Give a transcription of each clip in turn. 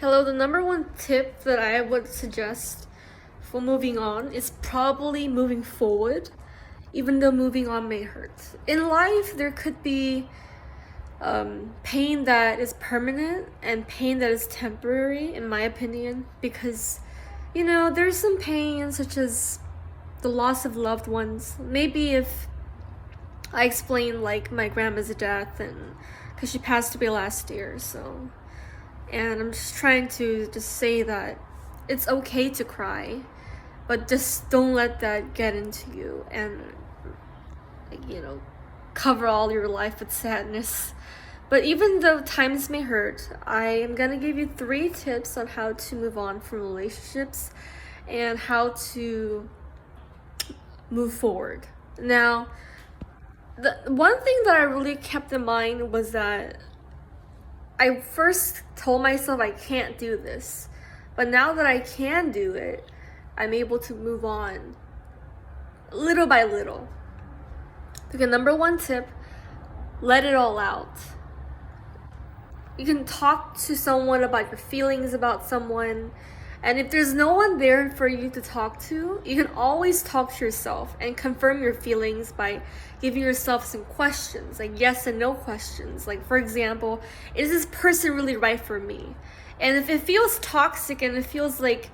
Hello, the number one tip that I would suggest for moving on is probably moving forward, even though moving on may hurt. In life, there could be pain that is permanent and pain that is temporary, in my opinion, because there's some pain such as the loss of loved ones. Maybe if I explain like my grandma's death, and because she passed away last year, so. And I'm just trying to just say that it's okay to cry, but just don't let that get into you and, cover all your life with sadness. But even though times may hurt, I am gonna give you 3 tips on how to move on from relationships and how to move forward. Now, the one thing that I really kept in mind was that I first told myself I can't do this, but now that I can do it, I'm able to move on little by little. Okay, number 1 tip, let it all out. You can talk to someone about your feelings about someone, and if there's no one there for you to talk to, you can always talk to yourself and confirm your feelings by giving yourself some questions, like yes and no questions. Like, for example, is this person really right for me? And if it feels toxic and it feels like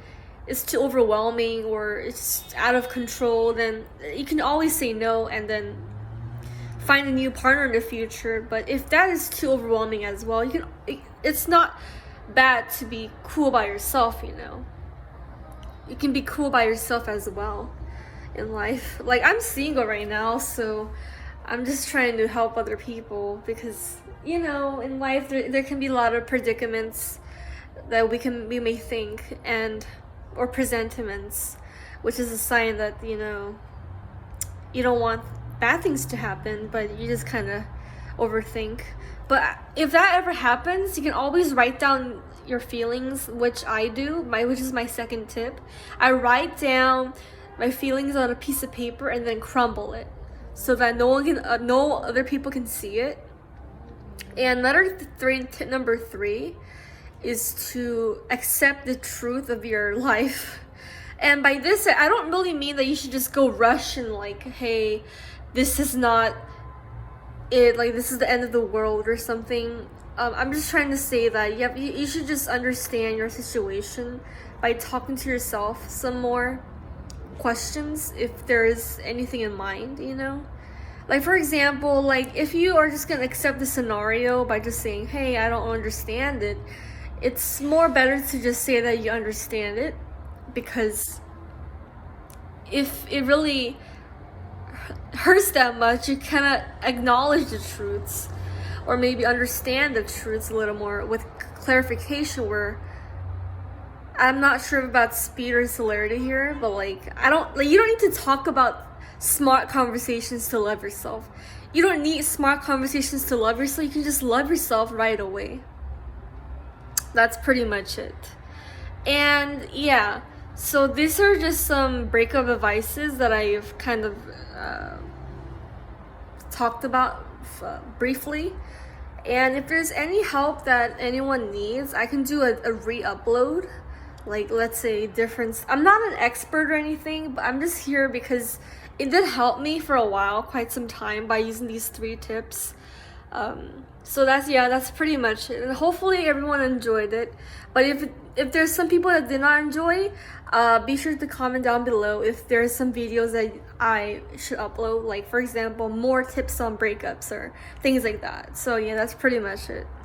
it's too overwhelming or it's out of control, then you can always say no and then find a new partner in the future. But if that is too overwhelming as well, it's not bad to be cool by yourself. You can be cool by yourself as well in life. Like, I'm single right now, so I'm just trying to help other people because in life there can be a lot of predicaments that we may think and or presentiments, which is a sign that you don't want bad things to happen, but you just kind of overthink. But if that ever happens, you can always write down your feelings, which I do, which is my 2nd tip. I write down my feelings on a piece of paper and then crumble it so that no other people can see it. And tip number 3 is to accept the truth of your life. And by this, I don't really mean that you should just go rush and like, hey, this is not it, like this is the end of the world or something. I'm just trying to say that you should just understand your situation by talking to yourself some more questions if there is anything in mind. Like, for example, like if you are just gonna accept the scenario by just saying, hey, I don't understand it, it's more better to just say that you understand it, because if it really hurts that much, you cannot acknowledge the truths or maybe understand the truths a little more with clarification, where I'm not sure about speed or celerity here, but you don't need to talk about smart conversations to love yourself. You don't need smart conversations to love yourself. You can just love yourself right away. That's pretty much it. And yeah, so these are just some breakup advices that I've kind of talked about briefly. And if there's any help that anyone needs, I can do a re-upload. Like, let's say difference. I'm not an expert or anything, but I'm just here because it did help me for a while, quite some time, by using these 3 tips. So that's pretty much it. And hopefully everyone enjoyed it. But if there's some people that did not enjoy, be sure to comment down below if there's some videos that I should upload. Like, for example, more tips on breakups or things like that. So yeah, that's pretty much it.